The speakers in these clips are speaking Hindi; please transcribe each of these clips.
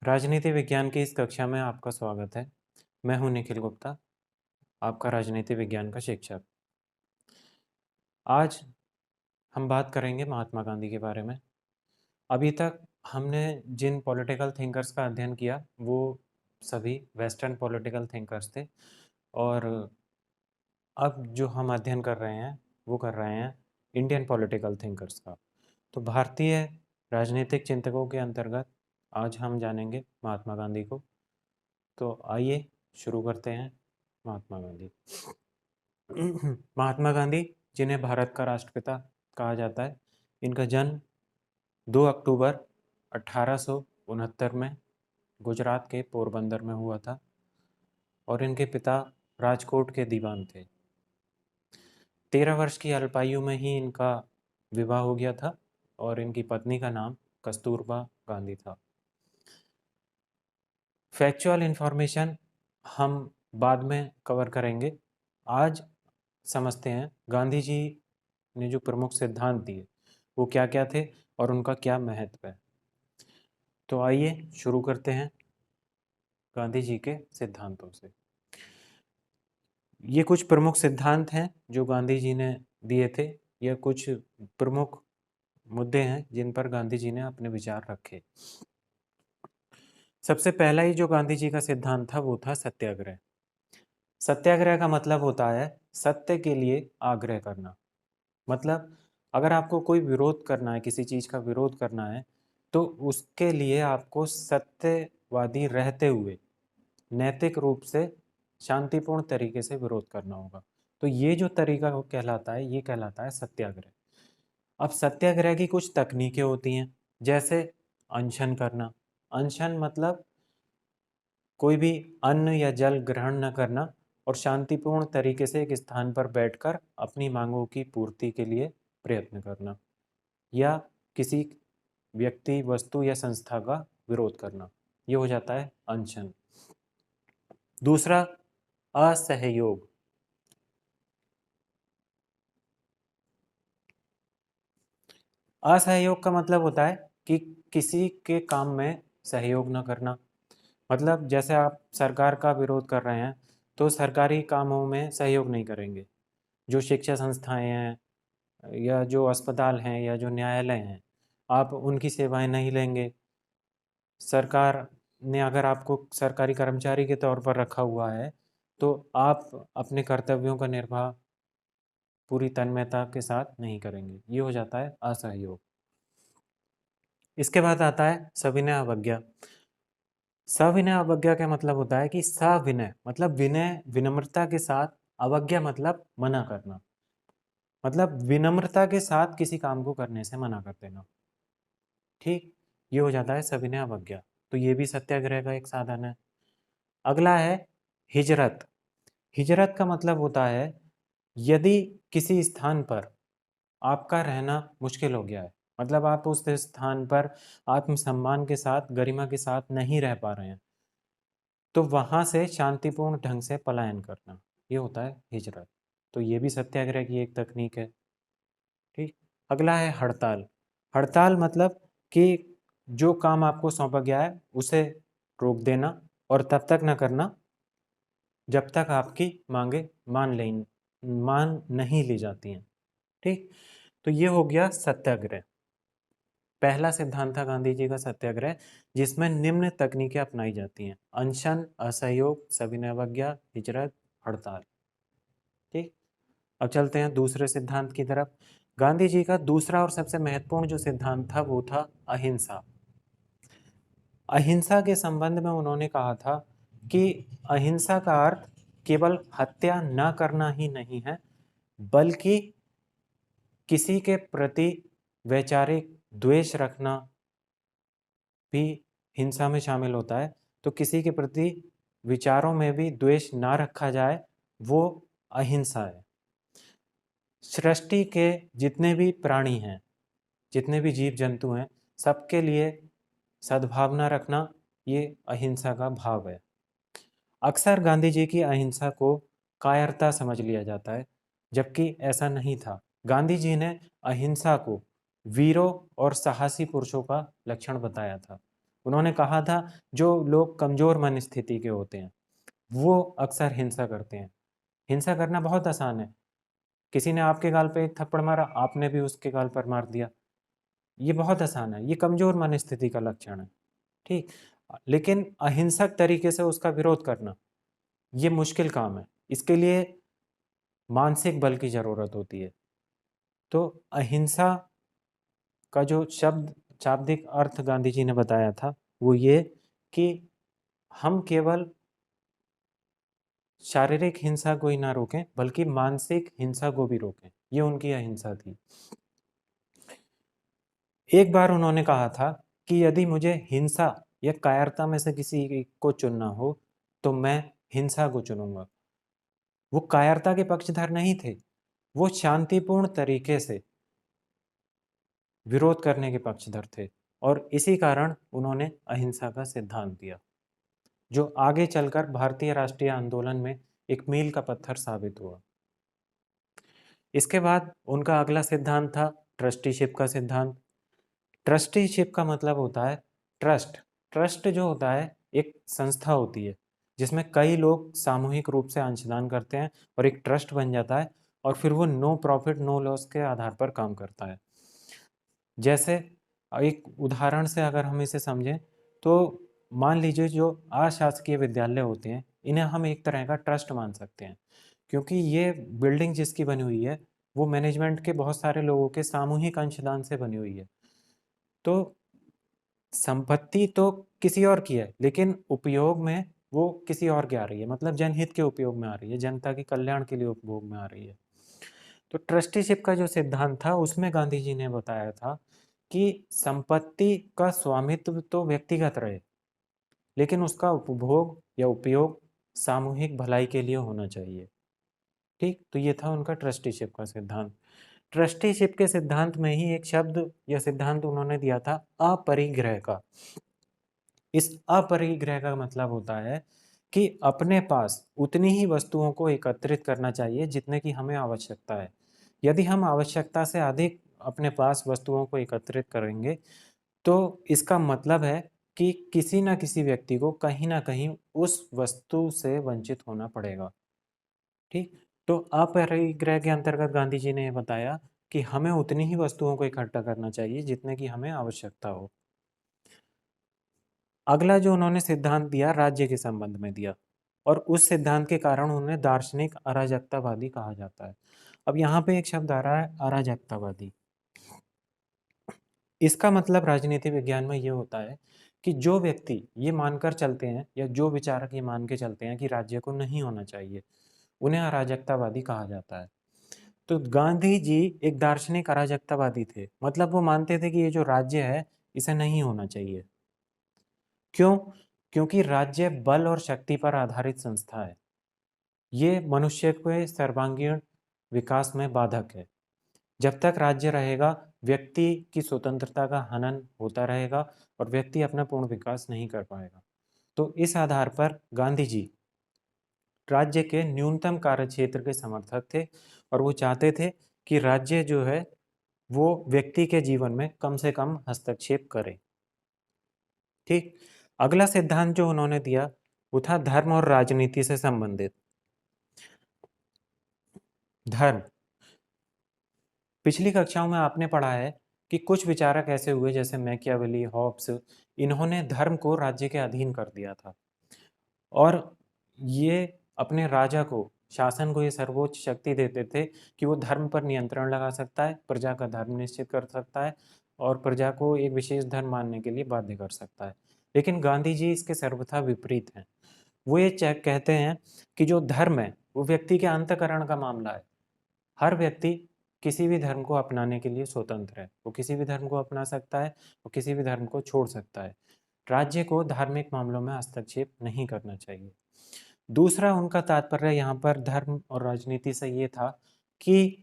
राजनीति विज्ञान की इस कक्षा में आपका स्वागत है। मैं हूं निखिल गुप्ता, आपका राजनीति विज्ञान का शिक्षक। आज हम बात करेंगे महात्मा गांधी के बारे में। अभी तक हमने जिन पॉलिटिकल थिंकर्स का अध्ययन किया वो सभी वेस्टर्न पॉलिटिकल थिंकर्स थे, और अब जो हम अध्ययन कर रहे हैं वो कर रहे हैं इंडियन पॉलिटिकल थिंकर्स का। तो भारतीय राजनीतिक चिंतकों के अंतर्गत आज हम जानेंगे महात्मा गांधी को। तो आइए शुरू करते हैं। महात्मा गांधी महात्मा गांधी, जिन्हें भारत का राष्ट्रपिता कहा जाता है, इनका जन्म 2 अक्टूबर 1869 में गुजरात के पोरबंदर में हुआ था, और इनके पिता राजकोट के दीवान थे। 13 वर्ष की अल्पायु में ही इनका विवाह हो गया था, और इनकी पत्नी का नाम कस्तूरबा गांधी था। फैक्चुअल इंफॉर्मेशन हम बाद में कवर करेंगे। आज समझते हैं गांधी जी ने जो प्रमुख सिद्धांत दिए वो क्या क्या थे और उनका क्या महत्व है। तो आइए शुरू करते हैं गांधी जी के सिद्धांतों से। ये कुछ प्रमुख सिद्धांत हैं जो गांधी जी ने दिए थे। यह कुछ प्रमुख मुद्दे हैं जिन पर गांधी जी ने अपने विचार रखे। सबसे पहला ही जो गांधी जी का सिद्धांत था वो था सत्याग्रह। सत्याग्रह का मतलब होता है सत्य के लिए आग्रह करना। मतलब अगर आपको कोई विरोध करना है, किसी चीज़ का विरोध करना है, तो उसके लिए आपको सत्यवादी रहते हुए नैतिक रूप से शांतिपूर्ण तरीके से विरोध करना होगा। तो ये जो तरीका कहलाता है, ये कहलाता है सत्याग्रह। अब सत्याग्रह की कुछ तकनीकें होती हैं, जैसे अनशन करना। अनशन मतलब कोई भी अन्न या जल ग्रहण न करना और शांतिपूर्ण तरीके से एक स्थान पर बैठकर अपनी मांगों की पूर्ति के लिए प्रयत्न करना, या किसी व्यक्ति, वस्तु या संस्था का विरोध करना, ये हो जाता है अनशन। दूसरा, असहयोग। असहयोग का मतलब होता है कि किसी के काम में सहयोग न करना। मतलब जैसे आप सरकार का विरोध कर रहे हैं तो सरकारी कामों में सहयोग नहीं करेंगे। जो शिक्षा संस्थाएं हैं या जो अस्पताल हैं या जो न्यायालय हैं, आप उनकी सेवाएं नहीं लेंगे। सरकार ने अगर आपको सरकारी कर्मचारी के तौर पर रखा हुआ है तो आप अपने कर्तव्यों का निर्वाह पूरी तन्मयता के साथ नहीं करेंगे। ये हो जाता है असहयोग। इसके बाद आता है सविनय अवज्ञा। सविनय अवज्ञा का मतलब होता है कि सविनय मतलब विनय, विनम्रता के साथ, अवज्ञा मतलब मना करना। मतलब विनम्रता के साथ किसी काम को करने से मना कर देना। ठीक, ये हो जाता है सविनय अवज्ञा। तो ये भी सत्याग्रह का एक साधन है। अगला है हिजरत। हिजरत का मतलब होता है यदि किसी स्थान पर आपका रहना मुश्किल हो गया है, मतलब आप उस स्थान पर आत्मसम्मान के साथ, गरिमा के साथ नहीं रह पा रहे हैं, तो वहां से शांतिपूर्ण ढंग से पलायन करना, ये होता है हिजरत। तो ये भी सत्याग्रह की एक तकनीक है। ठीक, अगला है हड़ताल। हड़ताल मतलब कि जो काम आपको सौंपा गया है उसे रोक देना और तब तक न करना जब तक आपकी मांगे मान नहीं ली जाती हैं। ठीक, तो ये हो गया सत्याग्रह। पहला सिद्धांत था गांधी जी का सत्याग्रह, जिसमें निम्न तकनीकें अपनाई जाती हैं: अनशन, असहयोग, सविनय अवज्ञा, हिजरत, हड़ताल। ठीक, अब चलते हैं दूसरे सिद्धांत की तरफ। गांधी जी का दूसरा और सबसे महत्वपूर्ण जो सिद्धांत था वो था अहिंसा। अहिंसा के संबंध में उन्होंने कहा था कि अहिंसा का अर्थ केवल हत्या न करना ही नहीं है, बल्कि किसी के प्रति वैचारिक द्वेष रखना भी हिंसा में शामिल होता है। तो किसी के प्रति विचारों में भी द्वेष ना रखा जाए, वो अहिंसा है। सृष्टि के जितने भी प्राणी हैं, जितने भी जीव जंतु हैं, सबके लिए सद्भावना रखना, ये अहिंसा का भाव है। अक्सर गांधी जी की अहिंसा को कायरता समझ लिया जाता है, जबकि ऐसा नहीं था। गांधी जी ने अहिंसा को वीरों और साहसी पुरुषों का लक्षण बताया था। उन्होंने कहा था जो लोग कमज़ोर मनस्थिति के होते हैं वो अक्सर हिंसा करते हैं। हिंसा करना बहुत आसान है। किसी ने आपके गाल पे एक थप्पड़ मारा, आपने भी उसके गाल पर मार दिया। ये बहुत आसान है, ये कमज़ोर मनस्थिति का लक्षण है, ठीक? लेकिन अहिंसक तरीके से उसका विरोध करना, ये मुश्किल काम है। इसके लिए मानसिक बल की ज़रूरत होती है। तो अहिंसा का जो शब्द शाब्दिक अर्थ गांधी जी ने बताया था, वो ये कि हम केवल शारीरिक हिंसा को ही ना रोकें, बल्कि मानसिक हिंसा को भी रोकें। ये उनकी अहिंसा थी। एक बार उन्होंने कहा था कि यदि मुझे हिंसा या कायरता में से किसी को चुनना हो, तो मैं हिंसा को चुनूंगा। वो कायरता के पक्षधर नहीं थे, वो शांतिपूर्ण तरीके से विरोध करने के पक्षधर थे, और इसी कारण उन्होंने अहिंसा का सिद्धांत दिया, जो आगे चलकर भारतीय राष्ट्रीय आंदोलन में एक मील का पत्थर साबित हुआ। इसके बाद उनका अगला सिद्धांत था ट्रस्टीशिप का सिद्धांत। ट्रस्टीशिप का मतलब होता है ट्रस्ट। ट्रस्ट जो होता है एक संस्था होती है जिसमें कई लोग सामूहिक रूप से अंशदान करते हैं और एक ट्रस्ट बन जाता है, और फिर वो नो प्रॉफिट नो लॉस के आधार पर काम करता है। जैसे एक उदाहरण से अगर हम इसे समझें तो मान लीजिए जो अशासकीय विद्यालय होते हैं, इन्हें हम एक तरह का ट्रस्ट मान सकते हैं, क्योंकि ये बिल्डिंग जिसकी बनी हुई है वो मैनेजमेंट के बहुत सारे लोगों के सामूहिक अंशदान से बनी हुई है। तो संपत्ति तो किसी और की है, लेकिन उपयोग में वो किसी और की आ रही है, मतलब जनहित के उपयोग में आ रही है, जनता के कल्याण के लिए उपभोग में आ रही है। तो ट्रस्टीशिप का जो सिद्धांत था उसमें गांधी जी ने बताया था कि संपत्ति का स्वामित्व तो व्यक्तिगत रहे, लेकिन उसका उपभोग या उपयोग सामूहिक भलाई के लिए होना चाहिए। ठीक, तो ये था उनका ट्रस्टीशिप का सिद्धांत। ट्रस्टीशिप के सिद्धांत में ही एक शब्द या सिद्धांत उन्होंने दिया था अपरिग्रह का। इस अपरिग्रह का मतलब होता है कि अपने पास उतनी ही वस्तुओं को एकत्रित करना चाहिए जितने की हमें आवश्यकता है। यदि हम आवश्यकता से अधिक अपने पास वस्तुओं को एकत्रित करेंगे, तो इसका मतलब है कि किसी न किसी व्यक्ति को कहीं न कहीं उस वस्तु से वंचित होना पड़ेगा। ठीक? तो अपरिग्रह के अंतर्गत गांधी जी ने ये बताया कि हमें उतनी ही वस्तुओं को इकट्ठा करना चाहिए जितने की हमें आवश्यकता हो। अगला जो उन्होंने सिद्धांत दिया राज्य के संबंध में दिया, और उस सिद्धांत के कारण उन्हें दार्शनिक अराजकतावादी कहा जाता है। अब यहाँ पे एक शब्द आ रहा है अराजकतावादी। इसका मतलब राजनीति विज्ञान में ये होता है कि जो व्यक्ति ये मानकर चलते हैं या जो विचारक ये मान के चलते हैं कि राज्य को नहीं होना चाहिए, उन्हें अराजकतावादी कहा जाता है। तो गांधी जी एक दार्शनिक अराजकतावादी थे, मतलब वो मानते थे कि ये जो राज्य है इसे नहीं होना चाहिए। क्यों? क्योंकि राज्य बल और शक्ति पर आधारित संस्था है। ये मनुष्य के सर्वांगीण विकास में बाधक है। जब तक राज्य रहेगा, व्यक्ति की स्वतंत्रता का हनन होता रहेगा और व्यक्ति अपना पूर्ण विकास नहीं कर पाएगा। तो इस आधार पर गांधी जी राज्य के न्यूनतम कार्यक्षेत्र के समर्थक थे, और वो चाहते थे कि राज्य जो है वो व्यक्ति के जीवन में कम से कम हस्तक्षेप करे। ठीक, अगला सिद्धांत जो उन्होंने दिया वो था धर्म और राजनीति से संबंधित। धर्म, पिछली कक्षाओं में आपने पढ़ा है कि कुछ विचारक ऐसे हुए जैसे मैकियावेली, हॉब्स, इन्होंने धर्म को राज्य के अधीन कर दिया था, और ये अपने राजा को, शासन को ये सर्वोच्च शक्ति देते थे कि वो धर्म पर नियंत्रण लगा सकता है, प्रजा का धर्म निश्चित कर सकता है और प्रजा को एक विशेष धर्म मानने के लिए बाध्य कर सकता है। लेकिन गांधी जी इसके सर्वथा विपरीत हैं। वो ये कहते हैं कि जो धर्म है वो व्यक्ति के अंतःकरण का मामला है। हर व्यक्ति किसी भी धर्म को अपनाने के लिए स्वतंत्र है, वो किसी भी धर्म को अपना सकता है, वो किसी भी धर्म को छोड़ सकता है। राज्य को धार्मिक मामलों में हस्तक्षेप नहीं करना चाहिए। दूसरा उनका तात्पर्य यहाँ पर धर्म और राजनीति से ये था कि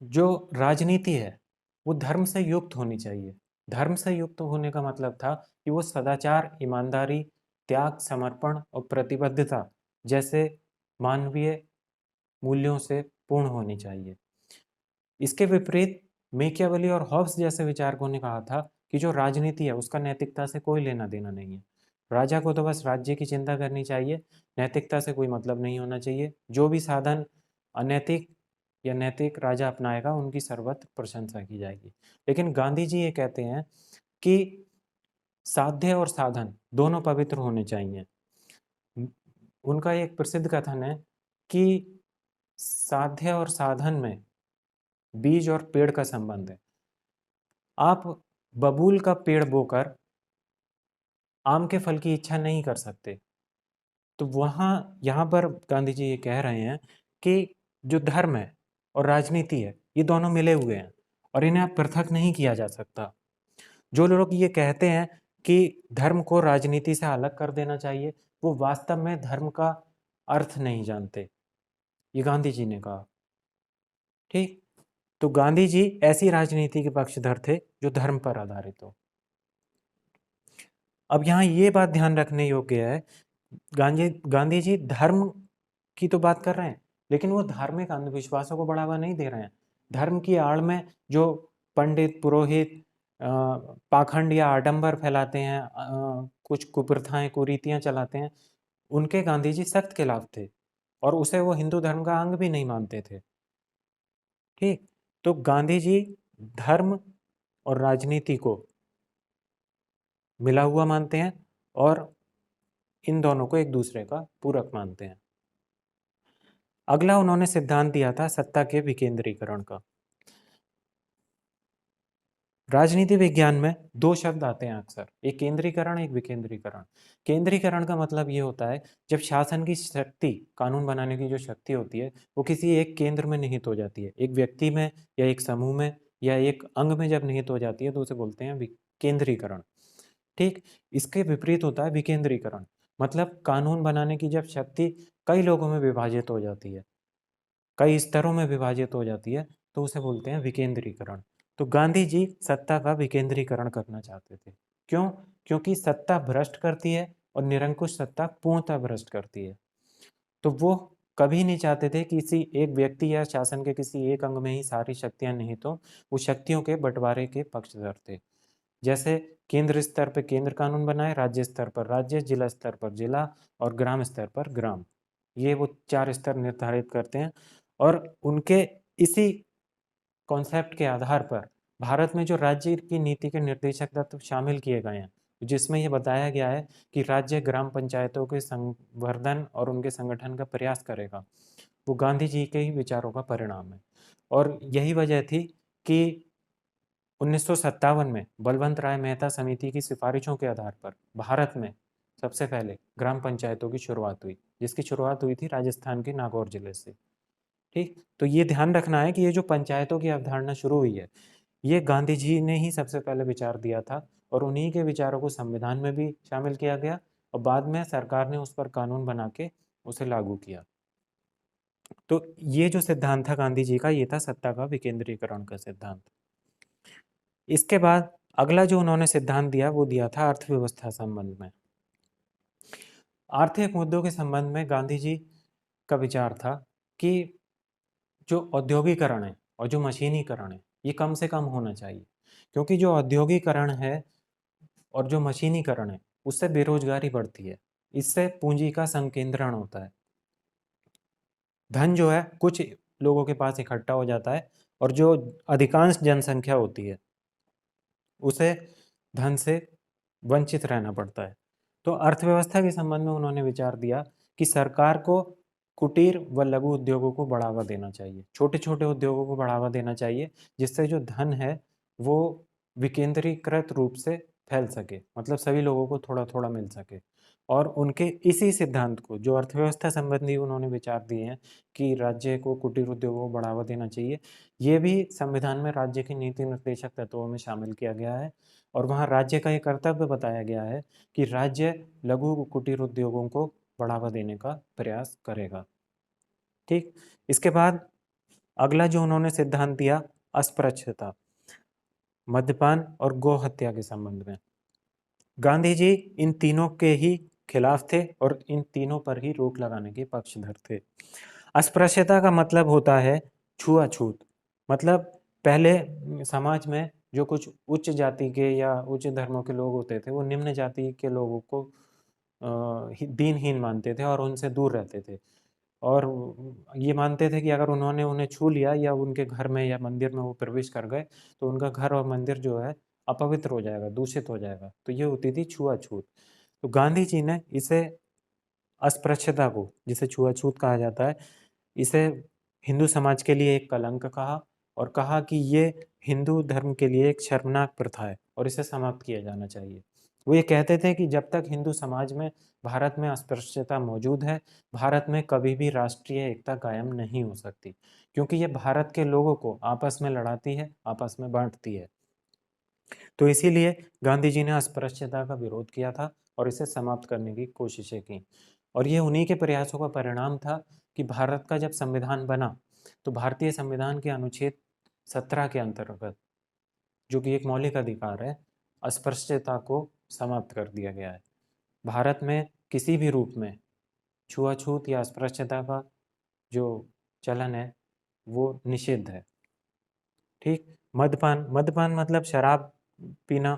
जो राजनीति है वो धर्म से युक्त होनी चाहिए। धर्म से युक्त होने का मतलब था कि वो सदाचार, ईमानदारी, त्याग, समर्पण और प्रतिबद्धता जैसे मानवीय मूल्यों से पूर्ण होनी चाहिए। इसके विपरीत मेकियावेली और हॉब्स जैसे विचारकों ने कहा था कि जो राजनीति है उसका नैतिकता से कोई लेना देना नहीं है। राजा को तो बस राज्य की चिंता करनी चाहिए, नैतिकता से कोई मतलब नहीं होना चाहिए। जो भी साधन अनैतिक या नैतिक राजा अपनाएगा उनकी सर्वत्र प्रशंसा की जाएगी। लेकिन गांधी जी ये कहते हैं कि साध्य और साधन दोनों पवित्र होने चाहिए। उनका एक प्रसिद्ध कथन है कि साध्य और साधन में बीज और पेड़ का संबंध है। आप बबूल का पेड़ बोकर आम के फल की इच्छा नहीं कर सकते। तो यहाँ पर गांधी जी ये कह रहे हैं कि जो धर्म है और राजनीति है ये दोनों मिले हुए हैं और इन्हें आप पृथक नहीं किया जा सकता। जो लोग ये कहते हैं कि धर्म को राजनीति से अलग कर देना चाहिए, वो वास्तव में धर्म का अर्थ नहीं जानते। ये गांधी जी ने कहा। ठीक, तो गांधी जी ऐसी राजनीति के पक्षधर थे जो धर्म पर आधारित हो। अब यहाँ ये बात ध्यान रखने योग्य है, गांधी जी धर्म की तो बात कर रहे हैं, लेकिन वो धार्मिक अंधविश्वासों को बढ़ावा नहीं दे रहे हैं। धर्म की आड़ में जो पंडित पुरोहित पाखंड या आडंबर फैलाते हैं, कुछ कुप्रथाएं कुरीतियां चलाते हैं, उनके गांधी जी सख्त खिलाफ थे और उसे वो हिंदू धर्म का अंग भी नहीं मानते थे। ठीक, तो गांधी जी धर्म और राजनीति को मिला हुआ मानते हैं और इन दोनों को एक दूसरे का पूरक मानते हैं। अगला उन्होंने सिद्धांत दिया था सत्ता के विकेंद्रीकरण का। राजनीति विज्ञान में दो शब्द आते हैं अक्सर, एक केंद्रीकरण एक विकेंद्रीकरण। केंद्रीकरण का मतलब ये होता है जब शासन की शक्ति, कानून बनाने की जो शक्ति होती है वो किसी एक केंद्र में निहित हो जाती है, एक व्यक्ति में या एक समूह में या एक अंग में जब निहित हो जाती है तो उसे बोलते हैं केंद्रीकरण। ठीक, इसके विपरीत होता है विकेंद्रीकरण, मतलब कानून बनाने की जब शक्ति कई लोगों में विभाजित हो जाती है, कई स्तरों में विभाजित हो जाती है, तो उसे बोलते हैं विकेंद्रीकरण। तो गांधी जी सत्ता का विकेंद्रीकरण करना चाहते थे। क्यों? क्योंकि सत्ता भ्रष्ट करती है और निरंकुश सत्ता पूर्णतः भ्रष्ट करती है। तो वो कभी नहीं चाहते थे कि किसी एक व्यक्ति या शासन के किसी एक अंग में ही सारी शक्तियां निहित हो। वो शक्तियों के बंटवारे के पक्षधर थे। जैसे केंद्र स्तर पर केंद्र कानून बनाए, राज्य स्तर पर राज्य, जिला स्तर पर जिला और ग्राम स्तर पर ग्राम, ये वो 4 स्तर निर्धारित करते हैं। और उनके इसी कॉन्सेप्ट के आधार पर भारत में जो राज्य की नीति के निर्देशक तत्व शामिल किए गए हैं, जिसमें ये बताया गया है कि राज्य ग्राम पंचायतों के संवर्धन और उनके संगठन का प्रयास करेगा, वो गांधी जी के ही विचारों का परिणाम है। और यही वजह थी कि 1957 में बलवंत राय मेहता समिति की सिफारिशों के आधार पर भारत में सबसे पहले ग्राम पंचायतों की शुरुआत हुई, जिसकी शुरुआत हुई थी राजस्थान के नागौर जिले से। ठीक, तो ये ध्यान रखना है कि ये जो पंचायतों की अवधारणा शुरू हुई है, ये गांधी जी ने ही सबसे पहले विचार दिया था और उन्हीं के विचारों को संविधान में भी शामिल किया गया और बाद में सरकार ने उस पर कानून बना के उसे लागू किया। तो ये जो सिद्धांत था गांधी जी का, ये था सत्ता का विकेंद्रीकरण का सिद्धांत। इसके बाद अगला जो उन्होंने सिद्धांत दिया वो दिया था अर्थव्यवस्था संबंध में। आर्थिक मुद्दों के संबंध में गांधी जी का विचार था कि जो औद्योगिकरण है और जो मशीनीकरण है ये कम से कम होना चाहिए, क्योंकि जो औद्योगिकरण है और जो मशीनीकरण है उससे बेरोजगारी बढ़ती है, इससे पूंजी का संकेंद्रण होता है, धन जो है कुछ लोगों के पास इकट्ठा हो जाता है और जो अधिकांश जनसंख्या होती है उसे धन से वंचित रहना पड़ता है। तो अर्थव्यवस्था के संबंध में उन्होंने विचार दिया कि सरकार को कुटीर व लघु उद्योगों को बढ़ावा देना चाहिए, छोटे छोटे उद्योगों को बढ़ावा देना चाहिए, जिससे जो धन है वो विकेंद्रीकृत रूप से फैल सके, मतलब सभी लोगों को थोड़ा थोड़ा मिल सके। और उनके इसी सिद्धांत को, जो अर्थव्यवस्था संबंधी उन्होंने विचार दिए हैं कि राज्य को कुटीर उद्योगों को बढ़ावा देना चाहिए, ये भी संविधान में राज्य की नीति निर्देशक तत्वों में शामिल किया गया है। और वहाँ राज्य का ये कर्तव्य बताया गया है कि राज्य लघु कुटीर उद्योगों को बढ़ावा देने का प्रयास करेगा। ठीक, इसके बाद अगला जो उन्होंने सिद्धांत दिया अस्पृश्यता, मद्यपान और गौ हत्या के संबंध में। गांधी जी इन तीनों के ही खिलाफ थे और इन तीनों पर ही रोक लगाने के पक्षधर थे। अस्पृश्यता का मतलब होता है छुआछूत, मतलब पहले समाज में जो कुछ उच्च जाति के या उच्च धर्मों के लोग होते थे, वो निम्न जाति के लोगों को दीनहीन मानते थे और उनसे दूर रहते थे। और ये मानते थे कि अगर उन्होंने उन्हें छू लिया या उनके घर में या मंदिर में वो प्रवेश कर गए, तो उनका घर और मंदिर जो है अपवित्र हो जाएगा, दूषित हो जाएगा। तो ये होती थी छुआछूत। तो गांधी जी ने इसे अस्पृश्यता को, जिसे छुआछूत कहा जाता है, इसे हिंदू समाज के लिए एक कलंक कहा और कहा कि ये हिंदू धर्म के लिए एक शर्मनाक प्रथा है और इसे समाप्त किया जाना चाहिए। वो ये कहते थे कि जब तक हिंदू समाज में, भारत में अस्पृश्यता मौजूद है, भारत में कभी भी राष्ट्रीय एकता कायम नहीं हो सकती, क्योंकि ये भारत के लोगों को आपस में लड़ाती है, आपस में बांटती है। तो इसीलिए गांधी जी ने अस्पृश्यता का विरोध किया था और इसे समाप्त करने की कोशिशें की। और ये उन्हीं के प्रयासों का परिणाम था कि भारत का जब संविधान बना, तो भारतीय संविधान के अनुच्छेद 17 के अंतर्गत, जो कि एक मौलिक अधिकार है, अस्पृश्यता को समाप्त कर दिया गया है। भारत में किसी भी रूप में छुआछूत या अस्पृश्यता का जो चलन है वो निषिद्ध है। ठीक। मद्यपान, मद्यपान मतलब शराब पीना,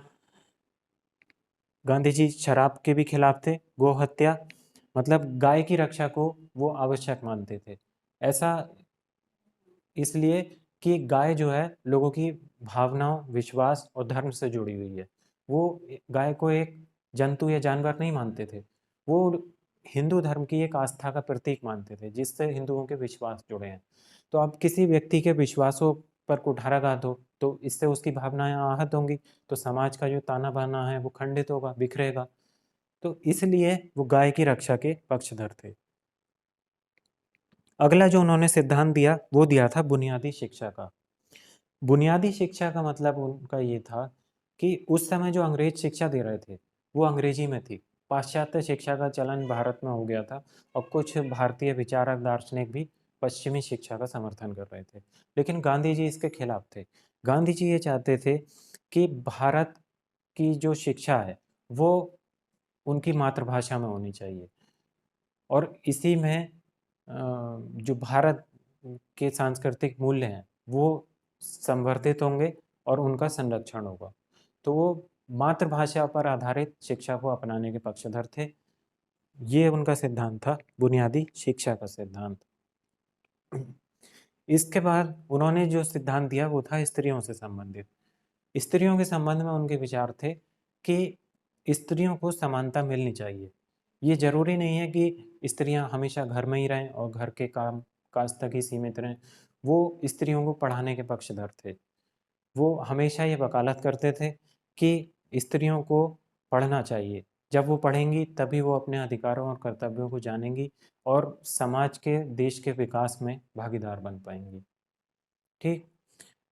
गांधी जी शराब के भी खिलाफ थे। गौ हत्या मतलब गाय की रक्षा को वो आवश्यक मानते थे। ऐसा इसलिए कि गाय जो है लोगों की भावनाओं, विश्वास और धर्म से जुड़ी हुई है। वो गाय को एक जंतु या जानवर नहीं मानते थे, वो हिंदू धर्म की एक आस्था का प्रतीक मानते थे, जिससे हिंदुओं के विश्वास जुड़े हैं। तो अब किसी व्यक्ति के विश्वासों पर कुठाराघात हो तो इससे उसकी भावनाएं आहत होंगी, तो समाज का जो ताना बाना है वो खंडित होगा, बिखरेगा। तो इसलिए वो गाय की रक्षा के पक्षधर थे। अगला जो उन्होंने सिद्धांत दिया वो दिया था बुनियादी शिक्षा का। बुनियादी शिक्षा का मतलब उनका ये था कि उस समय जो अंग्रेज शिक्षा दे रहे थे वो अंग्रेजी में थी। पाश्चात्य शिक्षा का चलन भारत में हो गया था और कुछ भारतीय विचारक, दार्शनिक भी पश्चिमी शिक्षा का समर्थन कर रहे थे, लेकिन गांधी जी इसके खिलाफ थे। गांधी जी ये चाहते थे कि भारत की जो शिक्षा है वो उनकी मातृभाषा में होनी चाहिए और इसी में जो भारत के सांस्कृतिक मूल्य हैं वो संवर्धित होंगे और उनका संरक्षण होगा। तो वो मातृभाषा पर आधारित शिक्षा को अपनाने के पक्षधर थे। ये उनका सिद्धांत था, बुनियादी शिक्षा का सिद्धांत। इसके बाद उन्होंने जो सिद्धांत दिया वो था स्त्रियों से संबंधित। स्त्रियों के संबंध में उनके विचार थे कि स्त्रियों को समानता मिलनी चाहिए। ये जरूरी नहीं है कि स्त्रियां हमेशा घर में ही रहें और घर के काम काज तक ही सीमित रहें। वो स्त्रियों को पढ़ाने के पक्षधर थे। वो हमेशा ये वकालत करते थे कि स्त्रियों को पढ़ना चाहिए। जब वो पढ़ेंगी तभी वो अपने अधिकारों और कर्तव्यों को जानेंगी और समाज के, देश के विकास में भागीदार बन पाएंगी। ठीक।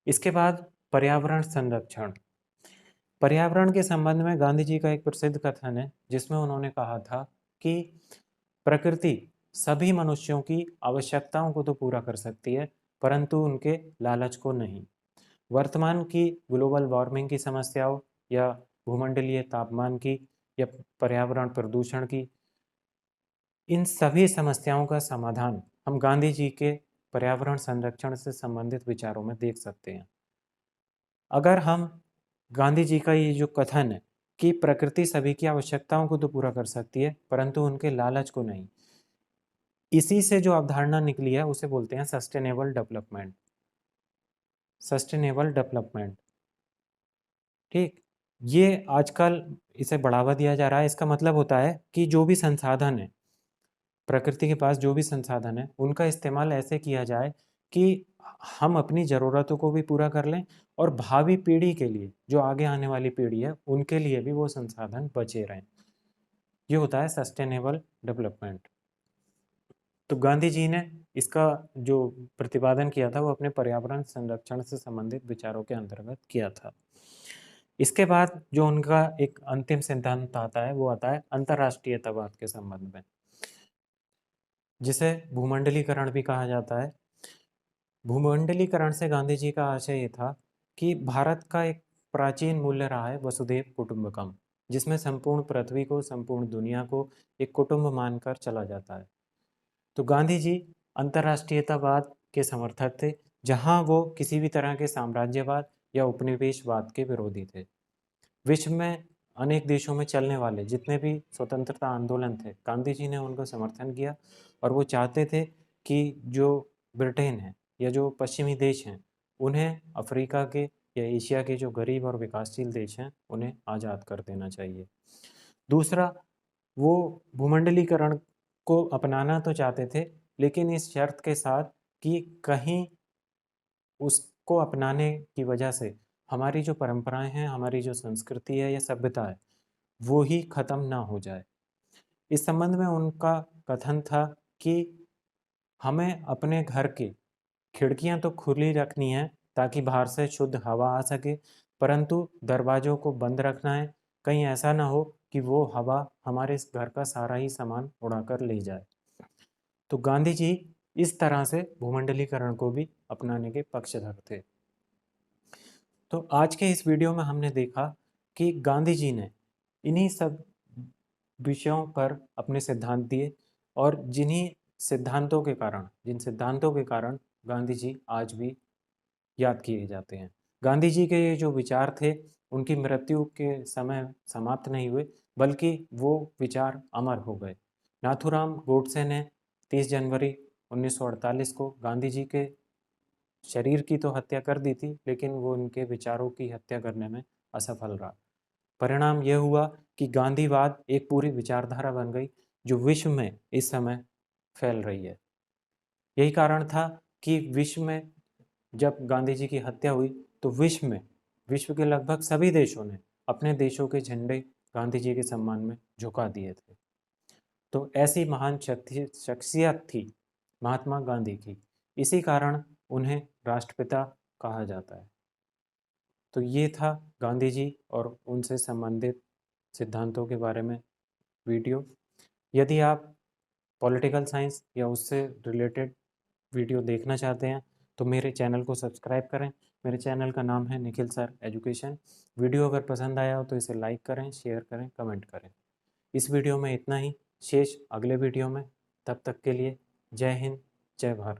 इसके बाद पर्यावरण संरक्षण। पर्यावरण के संबंध में गांधी जी का एक प्रसिद्ध कथन है जिसमें उन्होंने कहा था कि प्रकृति सभी मनुष्यों की आवश्यकताओं को तो पूरा कर सकती है, परंतु उनके लालच को नहीं। वर्तमान की ग्लोबल वार्मिंग की समस्याओं या भूमंडलीय तापमान की या पर्यावरण प्रदूषण की, इन सभी समस्याओं का समाधान हम गांधी जी के पर्यावरण संरक्षण से संबंधित विचारों में देख सकते हैं। अगर हम गांधी जी का ये जो कथन है कि प्रकृति सभी की आवश्यकताओं को तो पूरा कर सकती है परंतु उनके लालच को नहीं, इसी से जो अवधारणा निकली है उसे बोलते हैं सस्टेनेबल डेवलपमेंट। Sustainable development. ठीक। ये आजकल इसे बढ़ावा दिया जा रहा है। इसका मतलब होता है कि जो भी संसाधन है, प्रकृति के पास जो भी संसाधन है, उनका इस्तेमाल ऐसे किया जाए कि हम अपनी ज़रूरतों को भी पूरा कर लें और भावी पीढ़ी के लिए, जो आगे आने वाली पीढ़ी है, उनके लिए भी वो संसाधन बचे रहें। ये होता है सस्टेनेबल डेवलपमेंट। तो गांधी जी ने इसका जो प्रतिपादन किया था वो अपने पर्यावरण संरक्षण से संबंधित विचारों के अंतर्गत किया था। इसके बाद जो उनका एक अंतिम सिद्धांत आता है वो आता है अंतर्राष्ट्रीयतावाद के संबंध में, जिसे भूमंडलीकरण भी कहा जाता है। भूमंडलीकरण से गांधी जी का आशय ये था कि भारत का एक प्राचीन मूल्य रहा है वसुधैव कुटुंबकम, जिसमें संपूर्ण पृथ्वी को, संपूर्ण दुनिया को एक कुटुंब मानकर चला जाता है। तो गांधी जी अंतर्राष्ट्रीयतावाद के समर्थक थे, जहां वो किसी भी तरह के साम्राज्यवाद या उपनिवेशवाद के विरोधी थे। विश्व में अनेक देशों में चलने वाले जितने भी स्वतंत्रता आंदोलन थे, गांधी जी ने उनको समर्थन किया और वो चाहते थे कि जो ब्रिटेन है या जो पश्चिमी देश हैं, उन्हें अफ्रीका के या एशिया के जो गरीब और विकासशील देश हैं, उन्हें आज़ाद कर देना चाहिए। दूसरा, वो भूमंडलीकरण को अपनाना तो चाहते थे, लेकिन इस शर्त के साथ कि कहीं उसको अपनाने की वजह से हमारी जो परंपराएं हैं, हमारी जो संस्कृति है या सभ्यता है, वो ही खत्म ना हो जाए। इस संबंध में उनका कथन था कि हमें अपने घर की खिड़कियां तो खुली रखनी है ताकि बाहर से शुद्ध हवा आ सके, परंतु दरवाजों को बंद रखना है, कहीं ऐसा ना हो कि वो हवा हमारे इस घर का सारा ही सामान उड़ाकर ले जाए। तो गांधी जी इस तरह से भूमंडलीकरण को भी अपनाने के पक्षधर थे। तो आज के इस वीडियो में हमने देखा कि गांधी जी ने इन्हीं सब विषयों पर अपने सिद्धांत दिए और जिन सिद्धांतों के कारण गांधी जी आज भी याद किए जाते हैं। गांधी जी के ये जो विचार थे, उनकी मृत्यु के समय समाप्त नहीं हुए, बल्कि वो विचार अमर हो गए। नाथूराम गोडसे ने 30 जनवरी 1948 को गांधी जी के शरीर की तो हत्या कर दी थी, लेकिन वो उनके विचारों की हत्या करने में असफल रहा। परिणाम यह हुआ कि गांधीवाद एक पूरी विचारधारा बन गई जो विश्व में इस समय फैल रही है। यही कारण था कि विश्व में जब गांधी जी की हत्या हुई तो विश्व के लगभग सभी देशों ने अपने देशों के झंडे गांधी जी के सम्मान में झुका दिए थे। तो ऐसी महान शख्सियत थी महात्मा गांधी की, इसी कारण उन्हें राष्ट्रपिता कहा जाता है। तो ये था गांधी जी और उनसे संबंधित सिद्धांतों के बारे में वीडियो। यदि आप पॉलिटिकल साइंस या उससे रिलेटेड वीडियो देखना चाहते हैं तो मेरे चैनल को सब्सक्राइब करें। मेरे चैनल का नाम है निखिल सर एजुकेशन। वीडियो अगर पसंद आया हो तो इसे लाइक करें, शेयर करें, कमेंट करें। इस वीडियो में इतना ही, शेष अगले वीडियो में। तब तक के लिए जय हिंद, जय भारत।